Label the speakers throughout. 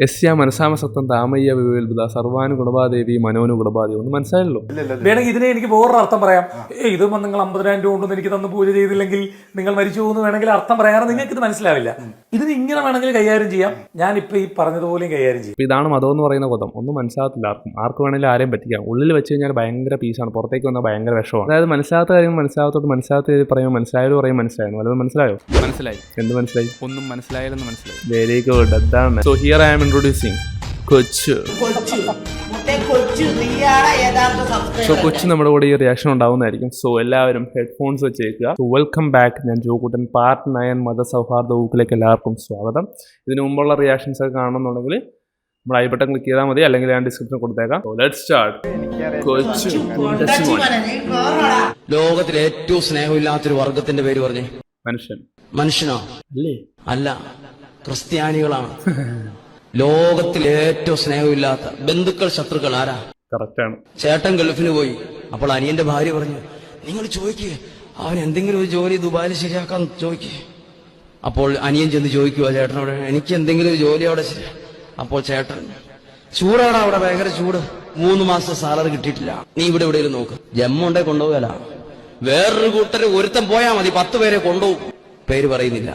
Speaker 1: യസ്യ മനസാമസത്വം താമയ്യ വിവേൽബുധ സർവാനു ഗുണപാദേവി മനോനു ഗുണപാദേവി. ഒന്നും മനസ്സിലായല്ലോ?
Speaker 2: വേണമെങ്കിൽ ഇതിനെ എനിക്ക് വേറൊരു അർത്ഥം പറയാം. ഇതും നിങ്ങൾ 50,000 രൂപ കൊണ്ടൊന്നും എനിക്ക് തന്ന് പൂജ ചെയ്തില്ലെങ്കിൽ നിങ്ങൾ മരിച്ചു പോകുന്നു വേണമെങ്കിൽ അർത്ഥം പറയാറ് നിങ്ങൾക്ക് ഇത് മനസ്സിലാവില്ല. ഇതിന് ഇങ്ങനെ വേണമെങ്കിൽ കൈകാര്യം ചെയ്യാം. ഞാനിപ്പോ ഈ പറഞ്ഞതുപോലെയും കൈകാര്യം ചെയ്യും.
Speaker 1: ഇതാണ് മതം എന്ന് പറയുന്ന പദം. ഒന്നും മനസ്സിലാകത്തില്ല ആർക്ക് വേണമെങ്കിലും ആരെയും പറ്റിക്കാം. ഉള്ളിൽ വെച്ച് കഴിഞ്ഞാൽ ഭയങ്കര പീസാണ്, പുറത്തേക്ക് വന്നാൽ ഭയങ്കര വിഷമാണ്. അതായത് മനസ്സിലാത്ത കാര്യം മനസ്സിലാകത്തോട്ട് മനസ്സിലാത്ത രീതി പറയുമ്പോൾ മനസ്സിലായാലും പറയും മനസ്സിലായിരുന്നു. വല്ലതും മനസ്സിലായോ? മനസ്സിലായി. എന്ത് മനസ്സിലായി? ഒന്നും മനസ്സിലായാലെന്ന് മനസ്സിലായി. Very good. അതാണ്. So here I am introducing Kochu. So Kochu നമ്മുടെ കൂടെ ഈ റിയാക്ഷൻ ഉണ്ടാവുന്നതായിരിക്കും. സോ എല്ലാവരും ഹെഡ്ഫോൺസ് വെച്ചേക്കുക. So welcome back. ഞാൻ ജോക്കുട്ടൻ പാർട്ട് 9 മതസൗഹാർദ്ദ ഊക്കിലേക്ക് എല്ലാവർക്കും സ്വാഗതം. ഇതിനു മുമ്പുള്ള റിയാക്ഷൻസ് ഒക്കെ കാണണമെന്നുണ്ടെങ്കിൽ നമ്മൾ ഐ ബട്ടൺ ക്ലിക്ക് ചെയ്താൽ മതി, അല്ലെങ്കിൽ ഞാൻ ഡിസ്ക്രിപ്ഷൻ കൊടുത്തേക്കാം. Let's start. കൊച്ചു
Speaker 3: ലോകത്തിലെ ഏറ്റവും സ്നേഹമില്ലാത്തൊരു വർഗത്തിന്റെ പേര് പറഞ്ഞേ. മനുഷ്യനോ?
Speaker 1: അല്ലേ?
Speaker 3: അല്ല, ക്രിസ്ത്യാനികളാണ്. ലോകത്തിൽ ഏറ്റവും സ്നേഹമില്ലാത്ത ബന്ധുക്കൾ, ശത്രുക്കൾ ആരാ?
Speaker 1: കറക്റ്റാണ്.
Speaker 3: ചേട്ടൻ ഗൾഫിന് പോയി. അപ്പോൾ അനിയന്റെ ഭാര്യ പറഞ്ഞു, നിങ്ങൾ ചോദിക്കുക അവൻ എന്തെങ്കിലും ഒരു ജോലി ദുബായിൽ ശരിയാക്കാൻ ചോദിക്കുക. അപ്പോൾ അനിയൻ ചെന്ന് ചോദിക്കുക ചേട്ടനോട്, എനിക്ക് എന്തെങ്കിലും ഒരു ജോലി അവിടെ ശരിയാ. അപ്പോൾ ചേട്ടൻ, ചൂടാണ് അവിടെ, ഭയങ്കര ചൂട്, 3 മാസം സാലറി കിട്ടിയിട്ടില്ല, നീ ഇവിടെ എവിടെയും നോക്ക്. ജമ്മുണ്ടെ കൊണ്ടുപോകല. വേറൊരു കൂട്ടര് ഒരുത്തം പോയാൽ മതി, 10 പേരെ കൊണ്ടുപോകും. പേര് പറയുന്നില്ല.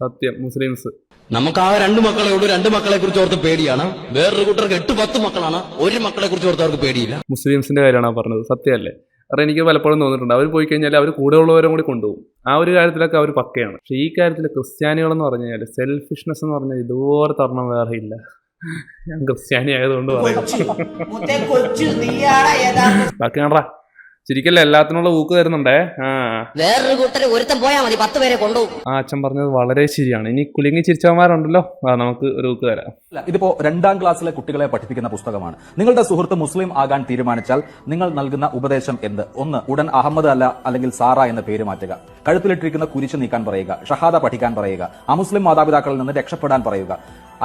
Speaker 1: സത്യം. മുസ്ലിംസ്.
Speaker 3: നമുക്ക് ആ 2 മക്കളെ ഉള്ളൂ. 2 മക്കളെ കുറിച്ച് ഓർത്ത് പേടിയാണ്. വേറൊരു കൂട്ടർക്ക് 8-10 മക്കളാണ്. ഒരു മക്കളെ കുറിച്ച് ഓർത്ത് അവർക്ക് പേടിയില്ല.
Speaker 1: മുസ്ലിംസിന്റെ കാര്യമാണ് പറഞ്ഞത്. സത്യമല്ലേ? കാരണം എനിക്ക് പലപ്പോഴും തോന്നിയിട്ടുണ്ട്, അവർ പോയി കഴിഞ്ഞാൽ അവർ കൂടെ ഉള്ളവരും കൂടി കൊണ്ടുപോകും. ആ ഒരു കാര്യത്തിലൊക്കെ അവർ പക്കയാണ്. പക്ഷെ ഈ കാര്യത്തിൽ ക്രിസ്ത്യാനികളെന്ന് പറഞ്ഞു കഴിഞ്ഞാൽ സെൽഫിഷ്നെസ് എന്ന് പറഞ്ഞാൽ ഇതുപോലെ തരണം വേറെ ഇല്ല. ഞാൻ ക്രിസ്ത്യാനി ആയതുകൊണ്ട് പറയാം. ബാക്കി കാണാ ശരിക്കല്ല, എല്ലാത്തിനുള്ള ഊക്ക് തരുന്നുണ്ടേ.
Speaker 3: വേറൊരു കൂട്ടര് ഒരുത്തം പോയാൽ മതി, 10 പേരെ കൊണ്ടുപോകും.
Speaker 1: ആ അച്ഛൻ പറഞ്ഞത് വളരെ ശരിയാണ്. ഇനി കുലുങ്ങി ചിരിച്ചവന്മാരുണ്ടല്ലോ, നമുക്ക് ഒരു ഊക്ക് തരാം.
Speaker 4: ഇതിപ്പോ 2ാം ക്ലാസ്സിലെ കുട്ടികളെ പഠിപ്പിക്കുന്ന പുസ്തകമാണ്. നിങ്ങളുടെ സുഹൃത്ത് മുസ്ലിം ആകാൻ തീരുമാനിച്ചാൽ നിങ്ങൾ നൽകുന്ന ഉപദേശം എന്ത്? 1, ഉടൻ അഹമ്മദ് അല്ല അല്ലെങ്കിൽ സാറ എന്ന പേര് മാറ്റുക. കഴുത്തിലിട്ടിരിക്കുന്ന കുരിശ് നീക്കാൻ പറയുക. ഷഹാദ പഠിക്കാൻ പറയുക. അമുസ്ലിം മാതാപിതാക്കളിൽ നിന്ന് രക്ഷപ്പെടാൻ പറയുക.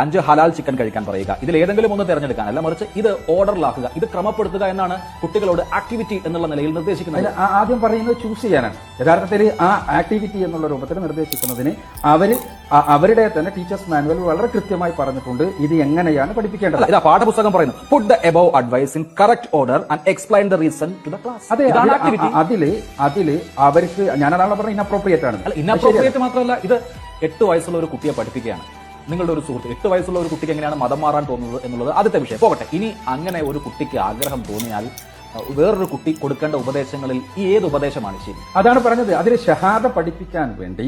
Speaker 4: 5 ഹലാൽ ചിക്കൻ കഴിക്കാൻ പറയുക. ഇതിൽ ഏതെങ്കിലും ഒന്ന് തിരഞ്ഞെടുക്കാനല്ല, മറിച്ച് ഇത് ഓർഡറിലാക്കുക, ഇത് ക്രമപ്പെടുത്തുക എന്നാണ് കുട്ടികളോട് ആക്ടിവിറ്റി എന്നുള്ള നിലയിൽ നിർദ്ദേശിക്കുന്നത്.
Speaker 5: ആദ്യം പറയുന്നത് ചൂസ് ചെയ്യാനാണ്. യഥാർത്ഥത്തിൽ ആ ആക്ടിവിറ്റി എന്നുള്ള രൂപത്തിൽ നിർദ്ദേശിക്കുന്നതിന് അവരുടെ തന്നെ ടീച്ചേഴ്സ് മാനുവൽ വളരെ കൃത്യമായി പറഞ്ഞിട്ടുണ്ട് ഇത് എങ്ങനെയാണ് പഠിപ്പിക്കേണ്ടത്.
Speaker 4: ഇതാ പാഠപുസ്തകം പറയുന്നു, put the above advice in correct order and explain the reason to the class.
Speaker 5: അതെ, അതില് അവർക്ക് ഞാനതാണ് പറഞ്ഞത് ഇൻഅപ്രോപ്രിയേറ്റ് ആണ്.
Speaker 4: ഇൻഅപ്രോപ്രിയേറ്റ് മാത്രമല്ല, ഇത് 8 വയസ്സുള്ള ഒരു കുട്ടിയെ പഠിപ്പിക്കുകയാണ്. നിങ്ങളുടെ ഒരു സുഹൃത്ത് 8 വയസ്സുള്ള ഒരു കുട്ടിക്ക് എങ്ങനെയാണ് മതം മാറാൻ തോന്നുന്നത് എന്നുള്ളത് ആദ്യത്തെ വിഷയം പോകട്ടെ. ഇനി അങ്ങനെ ഒരു കുട്ടിക്ക് ആഗ്രഹം തോന്നിയാൽ വേറൊരു കുട്ടി കൊടുക്കേണ്ട ഉപദേശങ്ങളിൽ ഈ ഏത് ഉപദേശമാണ് ശരി?
Speaker 5: അതാണ് പറഞ്ഞത്. അതിൽ ഷഹാദ പഠിപ്പിക്കാൻ വേണ്ടി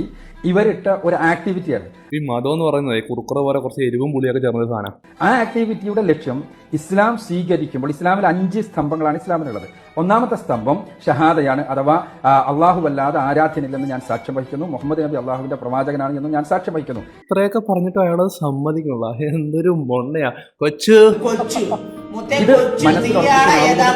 Speaker 5: ഇവരിട്ട ഒരു ആക്ടിവിറ്റിയാണ്
Speaker 1: ഈ മതം എന്ന് പറയുന്നത്. കുറുക്കുറ പോലെ കുറച്ച് എരിവും പുളിയൊക്കെ ചേർന്ന സാധനം.
Speaker 5: ആ ആക്ടിവിറ്റിയുടെ ലക്ഷ്യം ഇസ്ലാം സ്വീകരിക്കുമ്പോൾ ഇസ്ലാമിൽ 5 സ്തംഭങ്ങളാണ് ഇസ്ലാമിനുള്ളത്. 1ാമത്തെ സ്തംഭം ഷഹാദയാണ്, അഥവാ അള്ളാഹു അല്ലാതെ ആരാധ്യനില്ലെന്ന് ഞാൻ സാക്ഷ്യം വഹിക്കുന്നു, മുഹമ്മദ് നബി അള്ളാഹുവിന്റെ പ്രവാചകനാണ് എന്നും ഞാൻ സാക്ഷ്യം വഹിക്കുന്നു.
Speaker 1: ഇത്രയൊക്കെ പറഞ്ഞിട്ട് അയാളത് സമ്മതിക്കണല്ലോ. എന്തൊരു മൊണ്ണയാ കൊച്ചു.
Speaker 5: ഇത്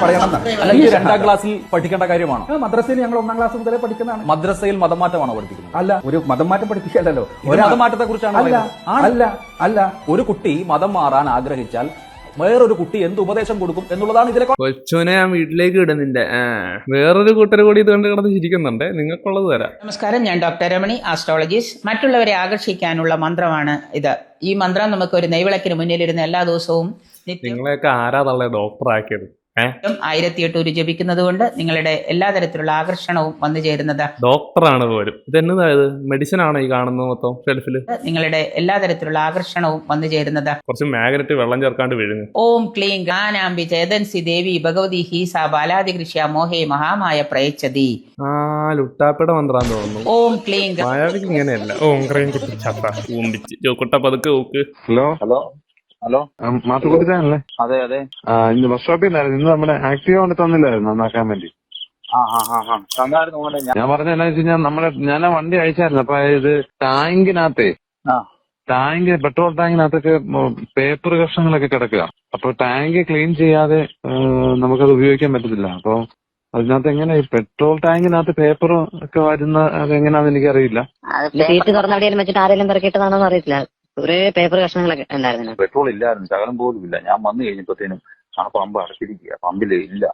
Speaker 5: പറയണമെന്നാണ്.
Speaker 4: ഈ 2ാം ക്ലാസ്സിൽ പഠിക്കേണ്ട കാര്യമാണോ?
Speaker 5: മദ്രസയിൽ ഞങ്ങൾ 1ാം ക്ലാസ് മുതലേ പഠിക്കുന്നതാണ്.
Speaker 4: മദ്രസയിൽ മതം മാറ്റമാണോ പഠിപ്പിക്കുന്നത്?
Speaker 5: അല്ല, ഒരു മതം മാറ്റം പഠിപ്പിക്കേണ്ടല്ലോ.
Speaker 4: മതം മാറ്റത്തെ കുറിച്ചാണ്.
Speaker 5: അല്ല,
Speaker 4: ഒരു കുട്ടി മതം മാറാൻ ആഗ്രഹിച്ചാൽ വേറൊരു കുട്ടി എന്ത് ഉപദേശം കൊടുക്കും എന്നുള്ളതാണ് ഇതിലെ.
Speaker 1: കൊച്ചുനെ ഞാൻ വീട്ടിലേക്ക് ഇടുന്നില്ല. വേറൊരു കൂട്ടർ കൂടി ഇത് കണ്ട് കിടന്ന് ചിരിക്കുന്നുണ്ട്. നിങ്ങൾക്കുള്ളത് തരാം.
Speaker 6: നമസ്കാരം, ഞാൻ ഡോക്ടർ രമണി, ആസ്ട്രോളജിസ്റ്റ്. മറ്റുള്ളവരെ ആകർഷിക്കാനുള്ള മന്ത്രമാണ് ഇത്. ഈ മന്ത്രം നമുക്ക് ഒരു നെയ്വിളക്കിന് മുന്നിലിരുന്ന് എല്ലാ ദിവസവും
Speaker 1: നിങ്ങളെയൊക്കെ ആരാ തള്ളേ ഡോക്ടർ ആക്കിയത്?
Speaker 6: 1008 ജപിക്കുന്നത് കൊണ്ട് നിങ്ങളുടെ എല്ലാ തരത്തിലുള്ള ആകർഷണവും വന്നു ചേരുന്നത്.
Speaker 1: ഡോക്ടറാണ് പോലും. ഇതെന്നതായത് മെഡിസിൻ ആണോ ഈ കാണുന്നത് മൊത്തം ഷെൽഫില്?
Speaker 6: നിങ്ങളുടെ എല്ലാ തരത്തിലുള്ള ആകർഷണവും വന്നു ചേരുന്നത്.
Speaker 1: കുറച്ച് മാഗ്നറ്റ് വെള്ളം ചേർക്കാണ്ട് വീഴുന്നു.
Speaker 6: ഓം ക്ലീം ഗാനാംബി ചേതൻസി ദേവി ഭഗവതി ഹീസ ബാലാദികൃഷ്യ മോഹേ മഹാമായ പ്രയച്ചതി.
Speaker 1: ലുട്ടാപ്പയുടെ മന്ത്രാന്ന് തോന്നുന്നു.
Speaker 6: ഓം ക്ലീം.
Speaker 1: മായാവിക്ക് ഇങ്ങനെയല്ല. ഓം ക്രീം കുട്ടി ചത്ത ഊമ്പിച്ച് ചോക്കുട്ട പതുക്കെ നോക്ക്.
Speaker 7: ഹലോ മാത്തുക്കുട്ടിച്ചാണല്ലേ? അതെ ഇന്ന് ബസ് സ്റ്റോപ്പിൽ നിന്നായിരുന്നു. ഇന്ന് നമ്മുടെ ആക്റ്റീവ് കൊണ്ട് തന്നില്ലായിരുന്നു നന്നാക്കാൻ വേണ്ടി. ഞാൻ പറഞ്ഞ എന്നാ വെച്ച് കഴിഞ്ഞാൽ ഞാൻ ആ വണ്ടി അയച്ചായിരുന്നു. അപ്പൊ ഇത് പെട്രോൾ ടാങ്കിനകത്തൊക്കെ പേപ്പർ കഷ്ണങ്ങളൊക്കെ കിടക്കുക. അപ്പൊ ടാങ്ക് ക്ലീൻ ചെയ്യാതെ നമുക്കത് ഉപയോഗിക്കാൻ പറ്റത്തില്ല. അപ്പൊ അതിനകത്ത് എങ്ങനെ ഈ പെട്രോൾ ടാങ്കിനകത്ത് പേപ്പർ ഒക്കെ വരുന്ന അതെങ്ങനെയാണെന്ന് എനിക്കറിയില്ല.
Speaker 8: സീറ്റ് തുറന്നവിടെയും വെച്ചിട്ട് ആരെങ്കിലും പെറുക്കിയിട്ടതാണോ അറിയില്ല. കുറെ പേപ്പർ കഷ്ണങ്ങളൊക്കെ ഉണ്ടായിരുന്നു.
Speaker 7: പെട്രോൾ ഇല്ലായിരുന്നു, ശകലം പോലും ഇല്ല. ഞാൻ വന്നു കഴിഞ്ഞപ്പോഴത്തേനും ആ പമ്പ് അടച്ചിരിക്കുക. പമ്പില് ഇല്ല,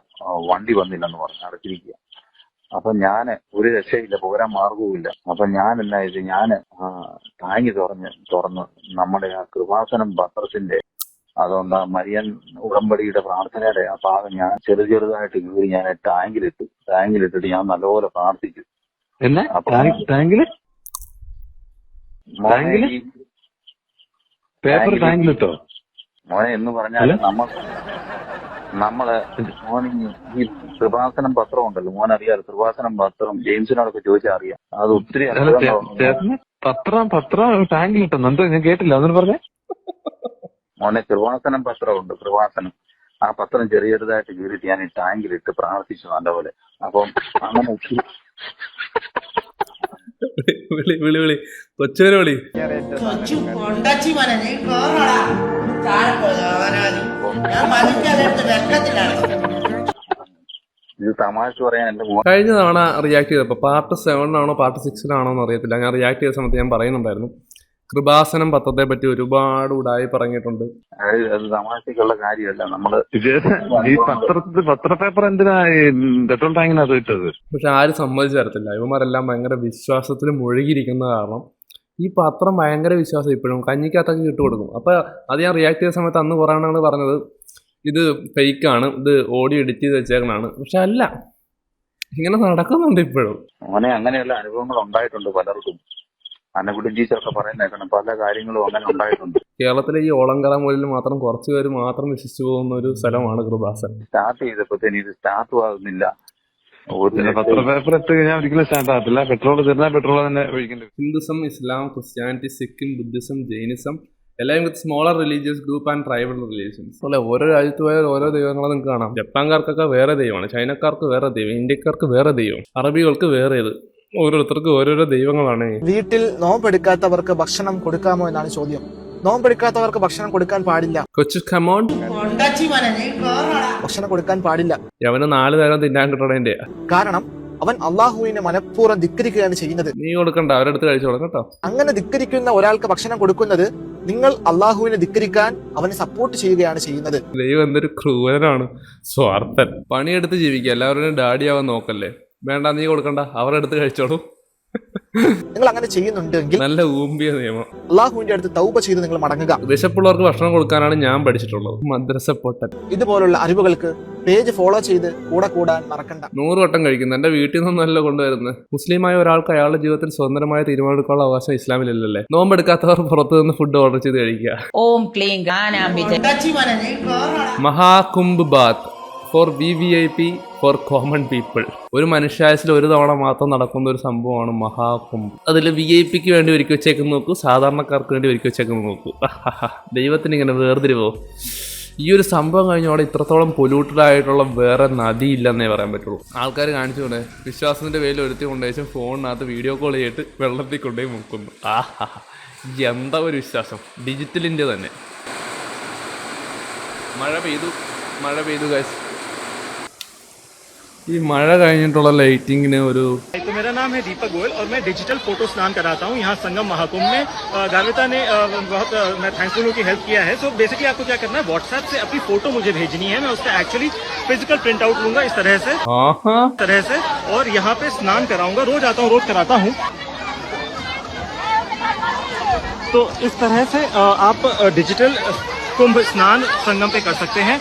Speaker 7: വണ്ടി വന്നില്ലെന്ന് പറഞ്ഞ് അടച്ചിരിക്കുക. അപ്പൊ ഞാന് ഒരു രക്ഷയില്ല, പോരാൻ മാർഗവുമില്ല. അപ്പൊ ഞാൻ എന്നാ ഇത്, ഞാന് ടാങ്ക് തുറന്ന് നമ്മുടെ ആ കൃപാസനം പത്രത്തിന്റെ
Speaker 9: അതുകൊണ്ട് ആ മരിയൻ ഉടമ്പടിയുടെ പ്രാർത്ഥനയുടെ ആ ഭാഗം ഞാൻ ചെറുതായിട്ട് കീറി ഞാൻ ടാങ്കിലിട്ടിട്ട് ഞാൻ നല്ലപോലെ പ്രാർത്ഥിച്ചു.
Speaker 7: എന്നെ
Speaker 9: അപ്പൊ
Speaker 7: ടാങ്കില്
Speaker 9: മോനെ ഈ
Speaker 7: പേപ്പർ ടാങ്കിലിട്ടോ?
Speaker 9: മോനെ എന്ന് പറഞ്ഞാൽ നമ്മള് മോന് ഈ കൃപാസനം പത്രം ഉണ്ടല്ലോ, മോൻ അറിയാലോ കൃപാസനം പത്രം ജെയിംസിനോടൊക്കെ ചോദിച്ചാൽ അറിയാം. അത് ഒത്തിരി
Speaker 7: പത്രം ടാങ്കിലിട്ടെന്ന് എന്തോ ഞാൻ കേട്ടില്ല, അതൊന്നും പറഞ്ഞേ.
Speaker 9: മോനെ കൃപാസനം പത്രമുണ്ട്, കൃപാസനം. ആ പത്രം ചെറുതായിട്ട് കീറിയിട്ട് ഞാൻ ഈ ടാങ്കിലിട്ട് പ്രാർത്ഥിച്ചു നല്ലപോലെ. അപ്പം അങ്ങനെ ഒത്തിരി
Speaker 1: വിളി കൊച്ചുവരെ വിളി.
Speaker 9: ഇത് തമാശ പറയാൻ എന്റെ മോൻ
Speaker 1: കഴിഞ്ഞ തവണ റിയാക്ട് ചെയ്തപ്പോൾ പാർട്ട് 7 പാർട്ട് 6 എന്ന് അറിയത്തില്ല, ഞാൻ റിയാക്ട് ചെയ്ത സമയത്ത് ഞാൻ പറയുന്നുണ്ടായിരുന്നു കൃപാസനം പത്രത്തെ പറ്റി ഒരുപാട് ഉടായി പറഞ്ഞിട്ടുണ്ട്.
Speaker 9: അത് തമാശക്കുള്ള കാര്യമല്ല. നമ്മള്
Speaker 7: ഈ പത്ര പേപ്പർ എന്തിനാ പെട്രോൾ ടാങ്കിനകത്ത് ഇട്ടത്?
Speaker 1: പക്ഷെ ആരും സമ്മതിച്ചു തരത്തില്ല. ഇവന്മാരെല്ലാം ഭയങ്കര വിശ്വാസത്തിൽ മുഴുകിയിരിക്കുന്ന കാരണം ഈ പത്രം ഭയങ്കര വിശ്വാസം ഇപ്പോഴും കഞ്ഞിക്കകത്തൊക്കെ ഇട്ടുകൊടുക്കും. അപ്പൊ അത് ഞാൻ റിയാക്ട് ചെയ്ത സമയത്ത് അന്ന് കുറേ ആളാണ് പറഞ്ഞത് ഇത് ഫേക്കാണ്, ഇത് ഓഡിയോ എഡിറ്റ് ചെയ്ത് വെച്ചേക്കണാണ്. പക്ഷെ അല്ല, ഇങ്ങനെ നടക്കുന്നുണ്ട് ഇപ്പോഴും.
Speaker 9: മോനെ അങ്ങനെയുള്ള അനുഭവങ്ങൾ ഉണ്ടായിട്ടുണ്ട് പലർക്കും. അന്നക്കുട്ടി ടീച്ചറൊക്കെ പറയുന്നേക്കണം, പല കാര്യങ്ങളും അങ്ങനെ ഉണ്ടായിട്ടുണ്ട്.
Speaker 1: കേരളത്തിലെ ഈ ഓളങ്കര മൂലിൽ മാത്രം കുറച്ചു പേര് മാത്രം വിശ്വസിച്ചു പോകുന്ന ഒരു സ്ഥലമാണ് കൃപാസനം.
Speaker 9: സ്റ്റാർട്ട് ചെയ്തപ്പോഴത്തേന് ഇത് സ്റ്റാർട്ട് ആകുന്നില്ല.
Speaker 7: പത്ര പേപ്പർ ഇട്ട് കഴിഞ്ഞാൽ ഒരിക്കലും സ്റ്റാർട്ട് ആകത്തില്ല. പെട്രോൾ തീർന്നാൽ പെട്രോൾ തന്നെ ഒഴിക്കേണ്ടി.
Speaker 1: Hinduism, Islam, Christianity, Sikhism, Buddhism, Jainism എല്ലാം with smaller religious group and tribal religions. അല്ലെ, ഓരോ രാജ്യത്ത് പോയാൽ ഓരോ ദൈവങ്ങളെ നിങ്ങൾക്ക് കാണാം. ജപ്പാൻകാർക്കൊക്കെ വേറെ ദൈവമാണ്, ചൈനക്കാർക്ക് വേറെ ദൈവം, ഇന്ത്യക്കാർക്ക് വേറെ ദൈവം, അറബികൾക്ക് വേറെ ഇത്. ഓരോരുത്തർക്ക് ഓരോരോ ദൈവങ്ങളാണ്.
Speaker 10: വീട്ടിൽ നോമ്പെടുക്കാത്തവർക്ക് ഭക്ഷണം കൊടുക്കാമോ എന്നാണ് ചോദ്യം. നോമ്പെടുക്കാത്തവർക്ക് ഭക്ഷണം കൊടുക്കാൻ പാടില്ല.
Speaker 1: കൊച്ചു കമോൺ,
Speaker 10: ഭക്ഷണം കൊടുക്കാൻ പാടില്ല.
Speaker 1: അവന് 4 നേരം തിന്നാൻ കിട്ടണേന്റെ.
Speaker 10: കാരണം അവൻ അള്ളാഹുവിനെ മനഃപൂർവ്വം ധിക്കരിക്കുകയാണ് ചെയ്യുന്നത്.
Speaker 1: നീ കൊടുക്കണ്ട, അവരെടുത്ത് കഴിച്ചു കൊടുക്കാം കേട്ടോ.
Speaker 10: അങ്ങനെ ധിക്കരിക്കുന്ന ഒരാൾക്ക് ഭക്ഷണം കൊടുക്കുന്നത് നിങ്ങൾ അള്ളാഹുവിനെ ധിക്കരിക്കാൻ അവനെ സപ്പോർട്ട് ചെയ്യുകയാണ് ചെയ്യുന്നത്.
Speaker 1: ദൈവം എന്തൊരു ക്രൂരനാണ്, സ്വാർത്ഥൻ. പണിയെടുത്ത് ജീവിക്കുക, എല്ലാവരുടെയും ഡാഡിയാവാൻ നോക്കല്ലേ. വേണ്ട, നീ കൊടുക്കണ്ട, അവരെടുത്ത് കഴിച്ചോളൂ.
Speaker 10: നിങ്ങൾ അങ്ങനെ ചെയ്യുന്നുണ്ടെങ്കിൽ
Speaker 1: നല്ല ഊമ്പിയ നിയമം.
Speaker 10: അള്ളാഹുവിന്റെ അടുത്ത് തൗബ ചെയ്ത് നിങ്ങൾ മടങ്ങുക.
Speaker 1: വിശപ്പുള്ളവർക്ക് ഭക്ഷണം കൊടുക്കാനാണ് ഞാൻ പഠിച്ചിട്ടുള്ളത്. മദ്രസ പൊട്ടൻ.
Speaker 10: ഇതുപോലുള്ള അറിവുകൾക്ക് പേജ് ഫോളോ ചെയ്ത് കൂടെ കൂടാൻ മറക്കണ്ട.
Speaker 1: 100 വട്ടം കഴിക്കുന്നു. എന്റെ വീട്ടിൽ നിന്നല്ല കൊണ്ടുവരുന്നത്. മുസ്ലിമായ ഒരാൾക്ക് അയാളുടെ ജീവിതത്തിൽ സ്വതന്ത്രമായ തീരുമാനമെടുക്കാനുള്ള അവകാശം ഇസ്ലാമിലില്ലല്ലേ. നോമ്പെടുക്കാത്തവർ പുറത്തു നിന്ന് ഫുഡ് ഓർഡർ ചെയ്ത് കഴിക്കുക.
Speaker 6: ഓം ക്ലീം
Speaker 1: Mahakumbh bath for VVIP, for common people. ഒരു മനുഷ്യായുസിൽ ഒരു തവണ മാത്രം നടക്കുന്ന ഒരു സംഭവമാണ് മഹാകുംഭ്. അതിൽ VIPക്ക് വേണ്ടി ഒരുക്കി വെച്ചേക്കുന്ന നോക്കൂ, സാധാരണക്കാർക്ക് വേണ്ടി ഒരുക്കി വെച്ചേക്കുന്ന നോക്കൂ. ദൈവത്തിന് ഇങ്ങനെ വേർതിരിവോ? ഈ ഒരു സംഭവം കഴിഞ്ഞോടെ ഇത്രത്തോളം പൊല്യൂട്ടഡ് ആയിട്ടുള്ള വേറെ നദിയില്ലെന്നേ പറയാൻ പറ്റുള്ളൂ. ആൾക്കാർ കാണിച്ചുകൊണ്ട് വിശ്വാസത്തിന്റെ പേരിൽ ഒരുത്തി കൊണ്ടുപോയി ഫോണിനകത്ത് വീഡിയോ കോൾ ചെയ്തിട്ട് വെള്ളത്തിൽ കൊണ്ടുപോയി മുക്കുന്നു. എന്താ ഒരു വിശ്വാസം, ഡിജിറ്റൽ ഇന്ത്യ തന്നെ. മഴ പെയ്തു ഗൈസ്. ഈ മഴ കഴിഞ്ഞിട്ടുള്ള ലൈറ്റിങ്ങിന് ഒരു
Speaker 11: तो मेरा नाम है दीपक गोयल और मैं डिजिटल फोटो स्नान कराता हूँ यहाँ संगम महाकुंभ में। गार्विता ने बहुत मैं थैंकफुल हूँ कि हेल्प किया है। सो बेसिकली आपको क्या करना है, व्हाट्सएप से अपनी फोटो मुझे भेजनी है। मैं उसका एक्चुअली फिजिकल प्रिंट आउट लूंगा इस तरह से और यहाँ पे स्नान कराऊंगा। रोज आता हूँ, रोज कराता हूँ। तो इस तरह से आप डिजिटल कुंभ स्नान संगम पे कर सकते हैं।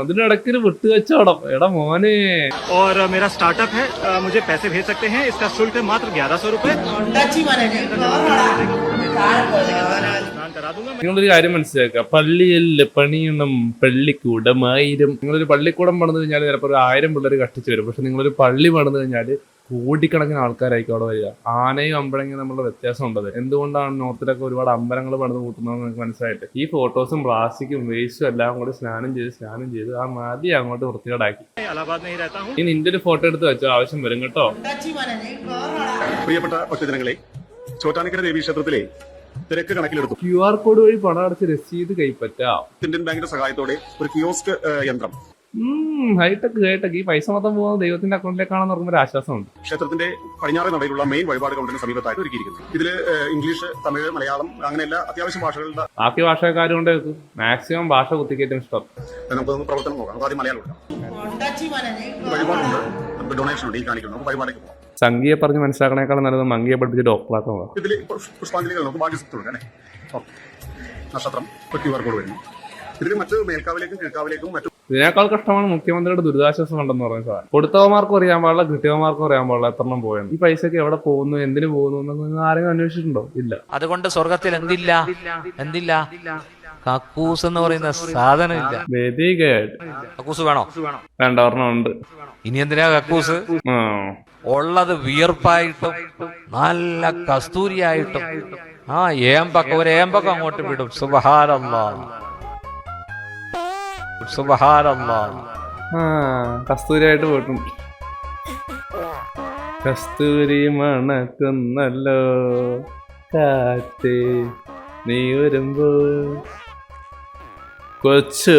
Speaker 1: അതിനിടയ്ക്ക് വിട്ടുവെച്ചോടം എടാ മോനെ.
Speaker 11: और मेरा स्टार्टअप है, मुझे पैसे भेज सकते हैं। इसका शुल्क है मात्र 1100 रुपए। स्नान करा दूंगा।
Speaker 1: നിങ്ങളൊരു കാര്യം മനസ്സിലാക്കുക, പള്ളിയല്ല പണിയണം പള്ളിക്കൂടം 1000. നിങ്ങളൊരു പള്ളിക്കൂടം പണിത് കഴിഞ്ഞാൽ ചിലപ്പോൾ ഒരു 1000 പിള്ളേർ കട്ടിച്ച് വരും. പക്ഷെ നിങ്ങളൊരു പള്ളി പണിത് കഴിഞ്ഞാൽ കോടിക്കണക്കിന് ആൾക്കാരായിരിക്കും അവിടെ വരിക. ആനയും അമ്പലങ്ങളും തമ്മിലുള്ള വ്യത്യാസം ഉണ്ടത്. എന്തുകൊണ്ടാണ് നോർത്തിലൊക്കെ ഒരുപാട് അമ്പലങ്ങൾ പണിത് കൂട്ടുന്നത് നിങ്ങൾക്ക് മനസ്സിലായിട്ട്. ഈ ഫോട്ടോസും പ്ലാസ്റ്റിക്കും വേസ്റ്റും എല്ലാം കൂടി സ്നാനം ചെയ്ത് ആ നദി അങ്ങോട്ട് വൃത്തികേടാക്കി. ഈ നിന്റെ ഒരു ഫോട്ടോ എടുത്ത് വെച്ചോ, ആവശ്യം വരും കേട്ടോ.
Speaker 12: പ്രിയപ്പെട്ട ഭക്തജനങ്ങളെ, ചോറ്റാനിക്കര ദേവീ ക്ഷേത്രത്തിലെ തിരക്ക് കണക്കിലെടുത്തു
Speaker 1: QR കോഡ് വഴി പണം അടച്ച് രസീത് കൈപ്പറ്റാം.
Speaker 12: ഇന്ത്യൻ ബാങ്കിന്റെ സഹായത്തോടെ ഒരു കിയോസ്ക് യന്ത്രം
Speaker 1: ഹൈടെക്. ഈ പൈസ മൊത്തം പോകുന്നത് ദൈവത്തിന്റെ അക്കൗണ്ടിലേക്കാണെന്ന് പറയുമ്പോൾ ഒരു ആശ്വാസമുണ്ട്.
Speaker 12: ക്ഷേത്രത്തിന്റെ പടിഞ്ഞാറ് നടയിലുള്ള മെയിൻ വഴിപാട് കൗണ്ടറിന് സമീപത്തായിട്ട് ഒരുക്കിയിരിക്കുന്നു. ഇതില് ഇംഗ്ലീഷ്, തമിഴ്, മലയാളം അങ്ങനെ എല്ലാ അത്യാവശ്യം ഭാഷകളുടെ
Speaker 1: ബാക്കി ഭാഷക്കാരുകൊണ്ട് മാക്സിമം ഭാഷ കുത്തിക്കയറ്റും ഇഷ്ടം.
Speaker 12: നമുക്കൊന്ന് പ്രവർത്തനം നോക്കാം. നമുക്ക് ആദ്യം മലയാളം എടുക്കാം. വഴിപാടുണ്ട്, നമുക്ക് ഡൊണേഷൻ ഉണ്ട്. ഈ കാണിക്കുന്നു. നമുക്ക് വഴിപാടേക്ക് പോകാം.
Speaker 1: സംഖ്യയെ പറഞ്ഞ് മനസ്സിലാക്കണേക്കാളും നല്ലത് മങ്കിയെ പഠിപ്പിച്ച് ഡോക്ടറാക്കണം.
Speaker 12: ഇതിൽ പുഷ്പാഞ്ജലികൾ നമുക്ക് ഭാഗ്യസ്ഥ കൊടുക്കാം. നക്ഷത്രം QR കോഡ് വരുന്നു. ഇതിൽ മറ്റ് മേൽക്കാവിലേക്കും കീഴ്ക്കാവിലേക്കും മറ്റും
Speaker 1: ഇതിനേക്കാൾ കഷ്ടമാണ് മുഖ്യമന്ത്രിയുടെ ദുരിതാശ്വാസ ഫണ്ടെന്ന് പറയുന്ന സാധനം. കൊടുത്തവന്മാർക്കും അറിയാൻ പാടില്ല, കിട്ടിയവന്മാർക്കും അറിയാൻ പാടില്ല എത്രണ്ണം പോയെന്ന്. ഈ പൈസക്ക് എവിടെ പോകുന്നു, എന്തിനു പോകുന്നു എന്നൊന്നും ആരെങ്കിലും അന്വേഷിച്ചിട്ടുണ്ടോ? ഇല്ല.
Speaker 13: അതുകൊണ്ട് സ്വർഗത്തിൽ എന്തില്ല കക്കൂസ് എന്ന് പറയുന്ന സാധനം ഇല്ല.
Speaker 1: Very good.
Speaker 13: കക്കൂസ് വേണോ?
Speaker 1: വേണ്ട, ഒരെണ്ണം ഉണ്ട്.
Speaker 13: ഇനി എന്തിനാ കക്കൂസ്? ഉള്ളത് വിയർപ്പായിട്ടും നല്ല കസ്തൂരിയായിട്ടും ഒരു ഏമ്പക്കം അങ്ങോട്ട് വിടും. സുബ്ഹാനല്ലാഹ്.
Speaker 1: കസ്തൂരിയായിട്ട് പോയിട്ടുണ്ട്. കസ്തൂരി മണക്കുന്നല്ലോ കാറ്റേ നീ വരുമ്പോ കൊച്ചു.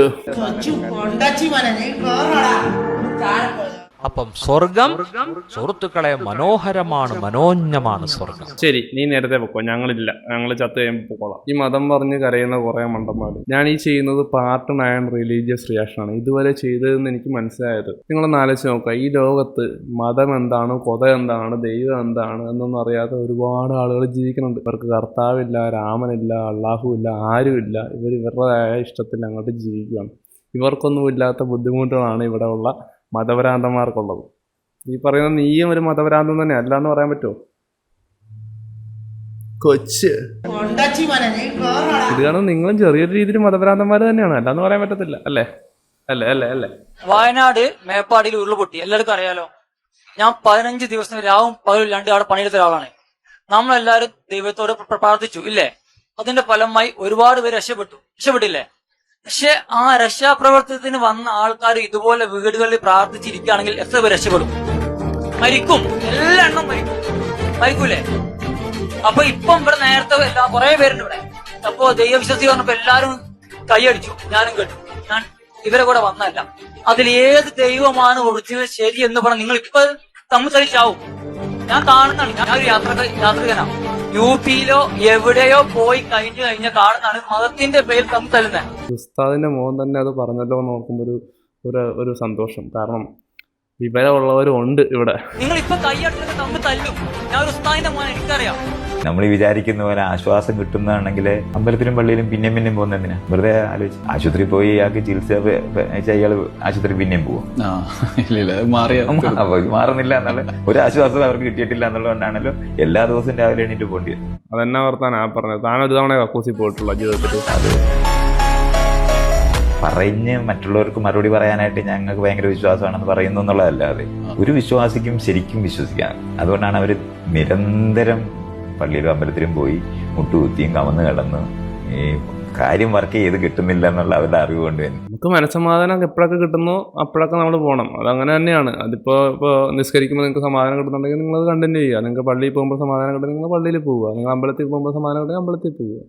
Speaker 13: അപ്പം സ്വർഗം സുഹൃത്തുക്കളെ മനോഹരമാണ്, മനോജ്ഞമാണ് സ്വർഗം.
Speaker 1: ശരി, നീ നേരത്തെ പൊക്കോ, ഞങ്ങളില്ല, ഞങ്ങൾ ചത്ത് കഴിയുമ്പോൾ പൊക്കോളാം. ഈ മതം പറഞ്ഞ് കരയുന്ന കുറെ മണ്ടന്മാര്. ഞാൻ ഈ ചെയ്യുന്നത് പാർട്ട് 9 റിലീജിയസ് റിയാക്ഷൻ ആണ്. ഇതുവരെ ചെയ്തതെന്ന് എനിക്ക് മനസ്സിലായത്. നിങ്ങളൊന്ന് ആലോചിച്ച് നോക്കുക, ഈ ലോകത്ത് മതം എന്താണ്, കൊത എന്താണ്, ദൈവം എന്താണ് എന്നൊന്നും അറിയാത്ത ഒരുപാട് ആളുകൾ ജീവിക്കുന്നുണ്ട്. ഇവർക്ക് കർത്താവില്ല, രാമനില്ല, അള്ളാഹുവില്ല, ആരുമില്ല. ഇവരുടേതായ ഇഷ്ടത്തിൽ അങ്ങോട്ട് ജീവിക്കുകയാണ്. ഇവർക്കൊന്നുമില്ലാത്ത ബുദ്ധിമുട്ടുകളാണ് ഇവിടെ ഉള്ള മതഭ്രാന്തന്മാർക്കുള്ളത്. ഈ പറയുന്ന നീയും ഒരു മതഭ്രാന്തം തന്നെ അല്ലാന്ന് പറയാൻ പറ്റുമോ? കൊച്ച് ഇത് കാരണം നിങ്ങളും ചെറിയൊരു രീതിയിൽ മതഭ്രാന്തന്മാർ തന്നെയാണ്, അല്ലാന്ന് പറയാൻ പറ്റത്തില്ല. അല്ലേ?
Speaker 14: വയനാട് മേപ്പാടിയിൽ ഉരുൾപൊട്ടി, എല്ലാവർക്കും അറിയാലോ. ഞാൻ 15 ദിവസം രാവും പകലില്ലാണ്ട് അവിടെ പണിയെടുത്ത ഒരാളാണ്. നമ്മളെല്ലാവരും ദൈവത്തോട് പ്രാർത്ഥിച്ചു ഇല്ലേ? അതിന്റെ ഫലമായി ഒരുപാട് പേര് രക്ഷപ്പെട്ടില്ലേ? പക്ഷെ ആ രക്ഷാപ്രവർത്തനത്തിന് വന്ന ആൾക്കാർ ഇതുപോലെ വീടുകളിൽ പ്രാർത്ഥിച്ചിരിക്കുകയാണെങ്കിൽ എത്ര പേര് രക്ഷപ്പെടും? മരിക്കും, എല്ലാ എണ്ണം മരിക്കൂലേ? അപ്പൊ ഇപ്പം ഇവിടെ നേരത്തെ കുറെ പേരുണ്ട് ഇവിടെ. അപ്പൊ ദൈവവിശ്വസി പറഞ്ഞപ്പോ എല്ലാരും കൈയടിച്ചു, ഞാനും കേട്ടു. ഞാൻ ഇവരെ കൂടെ വന്നല്ല. അതിൽ ഏത് ദൈവമാണ് ഒറിജിനൽ ശരി എന്ന് പറഞ്ഞാൽ നിങ്ങൾ ഇപ്പൊ തമ്മിൽ തളിച്ചാവും. ഞാൻ കാണുന്നതാണ്. ഞാൻ ഒരു യാത്രികനാണ്. യുപിയിലോ എവിടെയോ പോയി കഴിഞ്ഞാൽ കാണുന്നതാണ് മതത്തിന്റെ പേരിൽ തമ്മിൽ തല്ലുന്നത്.
Speaker 1: ഉസ്താദിന്റെ മോൻ തന്നെ അത് പറഞ്ഞല്ലോ എന്ന് നോക്കുമ്പോൾ ഒരു സന്തോഷം. കാരണം വിവരമുള്ളവരും ഉണ്ട് ഇവിടെ.
Speaker 14: നിങ്ങൾ ഇപ്പൊ കൈയടിച്ചൊക്കെ തമ്മിൽ തല്ലും. ഞാൻ ഒരു ഉസ്താദിന്റെ മോൻ, എനിക്കറിയാം.
Speaker 15: നമ്മൾ വിചാരിക്കുന്ന പോലെ ആശ്വാസം കിട്ടുന്നതാണെങ്കിൽ അമ്പലത്തിലും പള്ളിയിലും പിന്നെയും പോകുന്ന എന്തിനാ? വെറുതെ ആലോചിച്ച് ആശുപത്രി പോയി ഇയാൾക്ക് ചികിത്സ അയാൾ ആശുപത്രി പിന്നെയും പോകും. മാറുന്നില്ല എന്നുള്ള ഒരു ആശ്വാസം അവർക്ക് കിട്ടിയിട്ടില്ല എന്നുള്ളതുകൊണ്ടാണല്ലോ എല്ലാ ദിവസവും രാവിലെ എണീറ്റ് പോകേണ്ടി വരും.
Speaker 1: അതെന്നാ വർത്താനാ പറഞ്ഞത്? താനൊരു തവണ കക്കൂസി പോയിട്ടുള്ള ജീവിതത്തിൽ.
Speaker 15: അത് പറഞ്ഞ് മറ്റുള്ളവർക്ക് മറുപടി പറയാനായിട്ട് ഞങ്ങൾക്ക് ഭയങ്കര വിശ്വാസമാണെന്ന് പറയുന്നു എന്നുള്ളതല്ലാതെ ഒരു വിശ്വാസിക്കും ശരിക്കും വിശ്വസിക്കാം. അതുകൊണ്ടാണ് അവർ നിരന്തരം പള്ളിയിലും അമ്പലത്തിലും പോയി മുട്ടുകുത്തിയും കമന്ന് കിടന്ന് ഈ കാര്യം വർക്ക് ചെയ്ത് കിട്ടുന്നില്ല എന്നുള്ള അവരുടെ അറിവ് കൊണ്ട് തന്നെ
Speaker 1: നമുക്ക് മനസ്സമാധാനം എപ്പോഴൊക്കെ കിട്ടുന്നോ അപ്പോഴൊക്കെ നമ്മൾ പോകണം. അതങ്ങനെ തന്നെയാണ്. ഇപ്പോൾ നിസ്കരിക്കുമ്പോൾ നിങ്ങൾക്ക് സമാധാനം കിട്ടുന്നുണ്ടെങ്കിൽ നിങ്ങളത് കണ്ടിന്യൂ ചെയ്യുക. നിങ്ങൾക്ക് പള്ളിയിൽ പോകുമ്പോൾ സമാധാനം കിട്ടും, നിങ്ങൾ പള്ളിയിൽ പോവുക. നിങ്ങൾ അമ്പലത്തിൽ പോകുമ്പോൾ സമാധാനം കിട്ടുമെങ്കിൽ അമ്പലത്തിൽ പോവുക.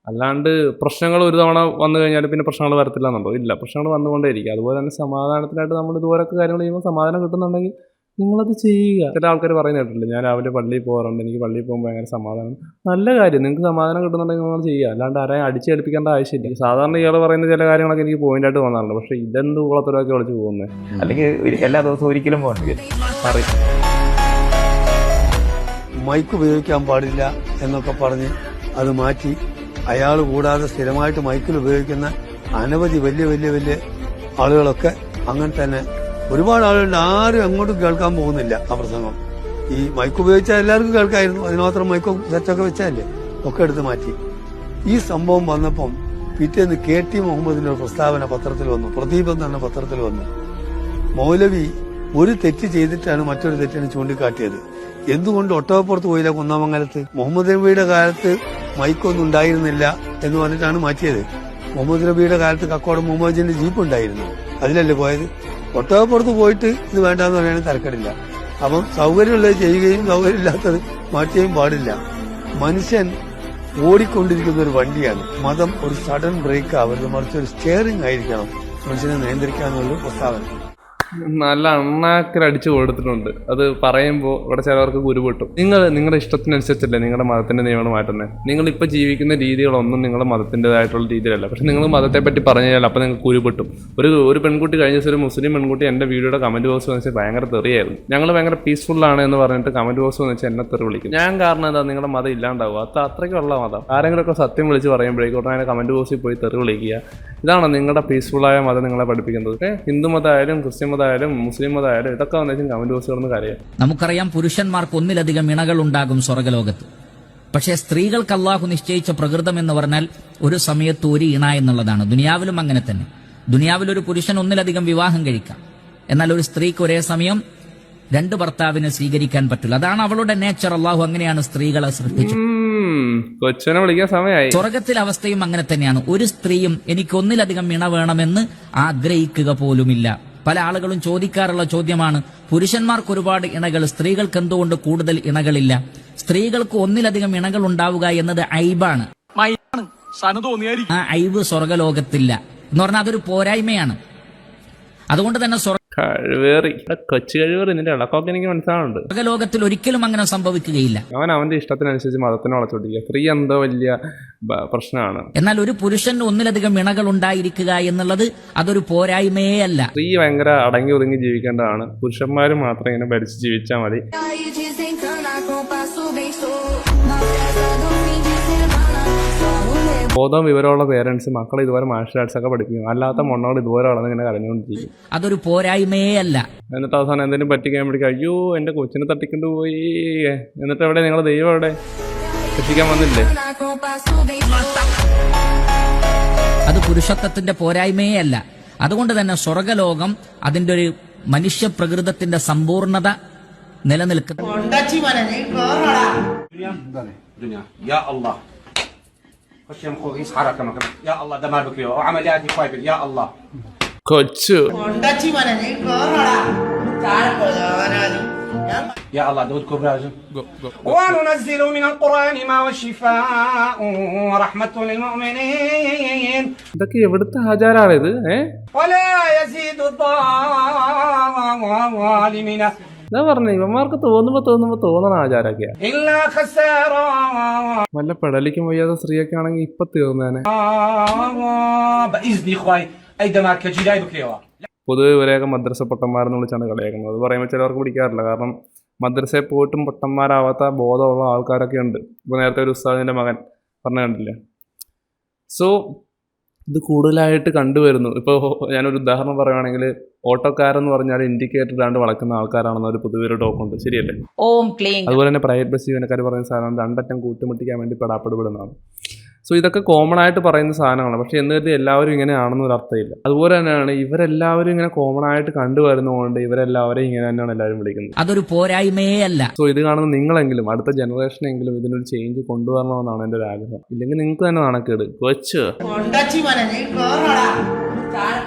Speaker 1: അല്ലാണ്ട് പ്രശ്നങ്ങൾ ഒരു തവണ വന്നു കഴിഞ്ഞാൽ പിന്നെ പ്രശ്നങ്ങൾ വരത്തില്ല എന്നുണ്ടോ? ഇല്ല, പ്രശ്നങ്ങൾ വന്നുകൊണ്ടേയിരിക്കും. അതുപോലെ തന്നെ സമാധാനത്തിനായിട്ട് നമ്മൾ ഇതുപോലൊക്കെ കാര്യങ്ങൾ ചെയ്യുമ്പോൾ സമാധാനം കിട്ടുന്നുണ്ടെങ്കിൽ നിങ്ങളത് ചെയ്യുക. ചില ആൾക്കാർ പറയുന്നത് കേട്ടില്ല, ഞാൻ രാവിലെ പള്ളിയിൽ പോകാറുണ്ട്, എനിക്ക് പള്ളിയിൽ പോകുമ്പോൾ ഭയങ്കര സമാധാനം. നല്ല കാര്യം, നിങ്ങൾക്ക് സമാധാനം കിട്ടുന്നുണ്ടെങ്കിൽ നിങ്ങൾ ചെയ്യുക. അല്ലാണ്ട് ആരെയും അടിച്ചേൽപ്പിക്കേണ്ട ആവശ്യമില്ല. സാധാരണ ഇയാൾ പറയുന്ന ചില കാര്യങ്ങളൊക്കെ എനിക്ക് പോയിന്റായിട്ട് തോന്നാറുണ്ട്. പക്ഷേ ഇതെന്ത് കുളത്തിലൊക്കെ വിളിച്ച് പോകുന്നത്?
Speaker 15: അല്ലെങ്കിൽ എല്ലാ ദിവസവും ഒരിക്കലും പോകണമെങ്കിൽ
Speaker 1: പറയും
Speaker 16: മൈക്ക് ഉപയോഗിക്കാൻ പാടില്ല എന്നൊക്കെ പറഞ്ഞ് അത് മാറ്റി അയാൾ കൂടാതെ സ്ഥിരമായിട്ട് മൈക്കിൽ ഉപയോഗിക്കുന്ന അനവധി വലിയ ആളുകളൊക്കെ അങ്ങനെ തന്നെ ഒരുപാട് ആളുകളുണ്ട്. ആരും എങ്ങോട്ടും കേൾക്കാൻ പോകുന്നില്ല ആ പ്രസംഗം. ഈ മൈക്ക് ഉപയോഗിച്ചാൽ എല്ലാവർക്കും കേൾക്കായിരുന്നു, അതിനുമാത്രം മൈക്കും സെറ്റൊക്കെ വെച്ചല്ലേ ഒക്കെ എടുത്ത് മാറ്റി. ഈ സംഭവം വന്നപ്പം പിറ്റേന്ന് KT മുഹമ്മദിന്റെ ഒരു പ്രസ്താവന പത്രത്തിൽ വന്നു, പ്രദീപ് എന്ന് പറഞ്ഞ പത്രത്തിൽ വന്നു. മൗലവി ഒരു തെറ്റ് ചെയ്തിട്ടാണ് മറ്റൊരു തെറ്റിനെ ചൂണ്ടിക്കാട്ടിയത്. എന്തുകൊണ്ട് ഒട്ടകപ്പുറത്ത് പോയില്ല കുന്നമംഗലത്ത്? മുഹമ്മദ് നബിയുടെ കാലത്ത് മൈക്കൊന്നും ഉണ്ടായിരുന്നില്ല എന്ന് പറഞ്ഞിട്ടാണ് മാറ്റിയത്. മുഹമ്മദ് നബിയുടെ കാലത്ത് കക്കോടം മുഹമ്മദിന്റെ ജീപ്പ് ഉണ്ടായിരുന്നു, അതിലല്ലേ പോയത്. ഒട്ടകപ്പുറത്ത് പോയിട്ട് ഇത് വേണ്ടാന്ന് പറയാനും തരക്കടില്ല. അപ്പം സൗകര്യമുള്ളത് ചെയ്യുകയും സൗകര്യമില്ലാത്തത് മാറ്റുകയും പാടില്ല. മനുഷ്യൻ ഓടിക്കൊണ്ടിരിക്കുന്ന ഒരു വണ്ടിയാണ്. മതം ഒരു സഡൻ ബ്രേക്ക് ആവരുത്, മറിച്ച് ഒരു സ്റ്റിയറിംഗ് ആയിരിക്കണം മനുഷ്യനെ നിയന്ത്രിക്കാന്നുള്ള പ്രസ്താവന.
Speaker 1: നല്ല അണ്ണാക്കിലടിച്ചു കൊടുത്തിട്ടുണ്ട്. അത് പറയുമ്പോൾ ഇവിടെ ചിലവർക്ക് ഗുരുപൊട്ടും. നിങ്ങളുടെ ഇഷ്ടത്തിനനുസരിച്ചല്ലേ നിങ്ങളുടെ മതത്തിന്റെ നിയമങ്ങൾ മാറ്റുന്നത്. നിങ്ങളിപ്പോൾ ജീവിക്കുന്ന രീതികളൊന്നും നിങ്ങളുടെ മതത്തിൻ്റെതായിട്ടുള്ള രീതിയിലല്ല. പക്ഷെ നിങ്ങൾ മതത്തെ പറ്റി പറഞ്ഞു കഴിഞ്ഞാൽ അപ്പോൾ നിങ്ങൾക്ക് ഗുരുപൊട്ടും. ഒരു പെൺകുട്ടി കഴിഞ്ഞ ദിവസം ഒരു മുസ്ലിം പെൺകുട്ടി എൻ്റെ വീഡിയോയുടെ കമന്റ് ബോക്സ് എന്ന് വെച്ചാൽ ഭയങ്കര തെറിയായിരുന്നു. ഞങ്ങൾ ഭയങ്കര പീസ്ഫുള്ളാണ് എന്ന് പറഞ്ഞിട്ട് കമന്റ് ബോക്സ് എന്ന് വെച്ചാൽ എന്നെ തെറി വിളിക്കും. ഞാൻ കാരണം എന്താ നിങ്ങളുടെ മതം ഇല്ലാണ്ടാവുക? അത്രയ്ക്കുള്ള മതം. ആരെങ്കിലുമൊക്കെ സത്യം വിളിച്ച് പറയുമ്പോഴേക്കും ഉടനെ കമന്റ് ബോക്സിൽ പോയി തെറി വിളിക്കുക. ഇതാണോ നിങ്ങളുടെ പീസ്ഫുള്ളായ മതം നിങ്ങളെ പഠിപ്പിക്കുന്നത്? ഹിന്ദു മതമായാലും ക്രിസ്ത്യൻ മതമായാലും മുസ്ലിം മതമായാലും ഇതൊക്കെ വന്നേക്കും കമന്റ് ബോക്സ് കിടന്ന് കരയാം.
Speaker 17: നമുക്കറിയാം പുരുഷന്മാർക്ക് ഒന്നിലധികം ഇണകൾ ഉണ്ടാകും സ്വർഗ്ഗലോകത്ത്. പക്ഷേ സ്ത്രീകൾക്ക് അള്ളാഹു നിശ്ചയിച്ച പ്രകൃതം എന്ന് പറഞ്ഞാൽ ഒരു സമയത്ത് ഒരു ഇണ എന്നുള്ളതാണ്. ദുനിയാവിലും അങ്ങനെ തന്നെ. ദുനിയാവിൽ ഒരു പുരുഷൻ ഒന്നിലധികം വിവാഹം കഴിക്കാം. എന്നാൽ ഒരു സ്ത്രീക്ക് ഒരേ സമയം 2 ഭർത്താവിനെ സ്വീകരിക്കാൻ പറ്റില്ല. അതാണ് അവളുടെ നേച്ചർ. അള്ളാഹു അങ്ങനെയാണ് സ്ത്രീകളെ സൃഷ്ടിച്ചത്.
Speaker 1: കൊച്ചനെ വിളിക്കാൻ സമയമായി.
Speaker 17: സ്വർഗത്തിലെ അവസ്ഥയും അങ്ങനെ തന്നെയാണ്. ഒരു സ്ത്രീയും എനിക്ക് ഒന്നിലധികം ഇണ വേണമെന്ന് ആഗ്രഹിക്കുക പോലുമില്ല. പല ആളുകളും ചോദിക്കാറുള്ള ചോദ്യമാണ്, പുരുഷന്മാർക്ക് ഒരുപാട് ഇണകൾ, സ്ത്രീകൾക്ക് എന്തുകൊണ്ട് കൂടുതൽ ഇണകളില്ല? സ്ത്രീകൾക്ക് ഒന്നിലധികം ഇണകൾ ഉണ്ടാവുക എന്നത് ഐബാണ്. ആ ഐബ് സ്വർഗലോകത്തില്ല എന്ന് പറഞ്ഞാൽ അതൊരു പോരായ്മയാണ്. അതുകൊണ്ട് തന്നെ
Speaker 1: കഴിവേറി കൊച്ചു കഴിവേറി നിന്റെ ഇളക്കൊക്കെ എനിക്ക് മനസ്സിലാവുന്നുണ്ട്.
Speaker 17: സ്വർഗലോകത്തിൽ ഒരിക്കലും അങ്ങനെ സംഭവിക്കുകയില്ല.
Speaker 1: അവന്റെ ഇഷ്ടത്തിനനുസരിച്ച് മതത്തിനെ വളച്ചോട്ടിക്കുക. സ്ത്രീ എന്തോ വലിയ പ്രശ്നമാണ്.
Speaker 17: എന്നാൽ ഒരു പുരുഷന് ഒന്നിലധികം ഇണകൾ ഉണ്ടായിരിക്കുക എന്നുള്ളത് അതൊരു പോരായ്മയേ അല്ല.
Speaker 1: സ്ത്രീ ഭയങ്കര അടങ്ങി ഒതുങ്ങി ജീവിക്കേണ്ടതാണ്. പുരുഷന്മാര് മാത്രം ഇങ്ങനെ ഭരിച്ച് ജീവിച്ചാൽ മതി. ബോധവും വിവരമുള്ള പേരൻസ് മക്കളെ ഇതുപോലെ മാർഷൽ ആർട്സ് ഒക്കെ പഠിപ്പിക്കും. അല്ലാത്ത മണ്ണോട് ഇതുപോലെ വളർന്ന് ഇങ്ങനെ കരഞ്ഞുകൊണ്ടിരിക്കും.
Speaker 17: അതൊരു പോരായ്മയേ അല്ല.
Speaker 1: എന്നിട്ട് അവസാനം എന്തെങ്കിലും പറ്റിക്കാൻ അയ്യോ എന്റെ കൊച്ചിനെ തട്ടിക്കൊണ്ട് പോയി. എന്നിട്ട് എവിടെ നിങ്ങളുടെ ദൈവം എവിടെ? രക്ഷിക്കാൻ വന്നില്ലേ?
Speaker 17: അത് പുരുഷത്വത്തിന്റെ പോരായ്മയേ അല്ല. അതുകൊണ്ട് തന്നെ സ്വർഗലോകം അതിന്റെ ഒരു മനുഷ്യ പ്രകൃതത്തിന്റെ സമ്പൂർണത നിലനിൽക്കുന്നു.
Speaker 1: കൊച്ചു
Speaker 18: وننزل من القرآن ما هو شفاء ورحمة للمؤمنين.
Speaker 1: ഇതൊക്കെ എവിടുത്തെ ആചാരാണ് ഇത്?
Speaker 18: ولا يزيد الظالمين.
Speaker 1: ഞാൻ പറഞ്ഞു ഇവന്മാർക്ക് തോന്നുമ്പോ തോന്നണ ആചാരൊക്കെയാ.
Speaker 18: إلا خسارا.
Speaker 1: വല്ല പെടലിക്കും വയ്യാതെ സ്ത്രീയൊക്കെ ആണെങ്കിൽ ഇപ്പൊ തീർന്നേനെ.
Speaker 18: بإذن إخواني أي دمار كجيلاي بكيوا.
Speaker 1: പൊതുവെ ഇവരെയൊക്കെ മദ്രസ പൊട്ടന്മാരെന്ന് വിളിച്ചാണ് കളിയാക്കുന്നത്. അത് പറയുമ്പോൾ ചിലവർക്ക് പിടിക്കാറില്ല. കാരണം മദ്രസയിൽ പോയിട്ടും പൊട്ടന്മാരാവാത്ത ബോധമുള്ള ആൾക്കാരൊക്കെ ഉണ്ട്. ഇപ്പോൾ നേരത്തെ ഒരു ഉസ്താദിൻ്റെ മകൻ പറഞ്ഞു കണ്ടില്ലേ. സോ ഇത് കൂടുതലായിട്ട് കണ്ടുവരുന്നു. ഇപ്പോൾ ഞാനൊരു ഉദാഹരണം പറയുകയാണെങ്കിൽ ഓട്ടോക്കാരെന്ന് പറഞ്ഞാൽ ഇൻഡിക്കേറ്റർ ഇടാണ്ട് വളക്കുന്ന ആൾക്കാരാണെന്ന് ഒരു പൊതുവെ ഒരു ടോക്കുണ്ട്. ശരിയല്ലേ? അതുപോലെ തന്നെ പ്രൈവറ്റ് ബസ് ജീവനക്കാർ പറയുന്ന സാധനം 2 അറ്റം കൂട്ടിമുട്ടിക്കാൻ വേണ്ടി പെടാപ്പെടുന്നതാണ്. സോ ഇതൊക്കെ കോമൺ ആയിട്ട് പറയുന്ന സാധനങ്ങളാണ്. പക്ഷെ എന്ന് കരുതി എല്ലാവരും ഇങ്ങനെയാണെന്ന് ഒരു അർത്ഥമില്ല. അതുപോലെ തന്നെയാണ് ഇവരെല്ലാവരും ഇങ്ങനെ കോമൺ ആയിട്ട് കണ്ടുവരുന്നതുകൊണ്ട് ഇവരെല്ലാവരെയും ഇങ്ങനെ തന്നെയാണ് എല്ലാവരും വിളിക്കുന്നത്.
Speaker 17: അതൊരു പോരായ്മയേ അല്ല.
Speaker 1: സോ ഇത് കാണുന്ന നിങ്ങളെങ്കിലും അടുത്ത ജനറേഷനെങ്കിലും ഇതിനൊരു ചേഞ്ച് കൊണ്ടുവരണമെന്നാണ് എൻ്റെ ഒരു ആഗ്രഹം. ഇല്ലെങ്കിൽ നിങ്ങൾക്ക് തന്നെ നാണക്കേട്. കൊച്ച്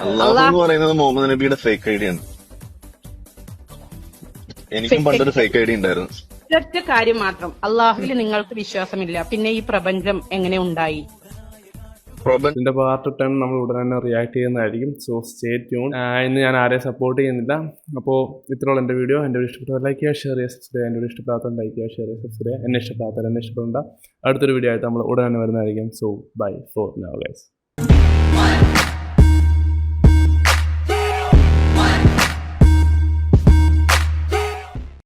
Speaker 19: അല്ലാഹു പറയുന്നത് മുഹമ്മദ് നബിയുടെ ഫേക്ക് ഐഡി ആണ്. എനിക്കും പണ്ടൊരു ഫേക്ക് ഐഡി ഉണ്ടായിരുന്നു.
Speaker 20: ഒറ്റ കാര്യം മാത്രം, അള്ളാഹുവിൽ നിങ്ങൾക്ക് വിശ്വാസമില്ല, പിന്നെ ഈ പ്രപഞ്ചം എങ്ങനെ ഉണ്ടായി?
Speaker 1: ഇതിന്റെ പാർട്ട് 10 നമ്മൾ ഉടനെ തന്നെ റിയാക്ട് ചെയ്യുന്നതായിരിക്കും. So stay tune. ഇന്ന് ഞാൻ ആരെയും സപ്പോർട്ട് ചെയ്യുന്നില്ല. അപ്പോൾ ഇത്രയുള്ള എൻ്റെ വീഡിയോ. എൻ്റെ വീഡിയോ ഇഷ്ടപ്പെട്ട ലൈക്ക് ചെയ്യുക, ഷെയർ ചെയ്യുക, സബ്സ്ക്രൈബ് ചെയ്യുക. എൻ്റെ വീഡിയോ ഇഷ്ടപ്പെടാത്ത ലൈക്ക് ചെയ്യുക, ഷെയർ ചെയ്യുക, സബ്സ്ക്രൈബ് ചെയ്യുക. എന്നെ ഇഷ്ടപ്പെടാത്ത എന്നെ ഇഷ്ടപ്പെടേണ്ട അടുത്തൊരു വീഡിയോ ആയിട്ട് നമ്മൾ ഉടനെ തന്നെ വരുന്നതായിരിക്കും. So bye for now guys.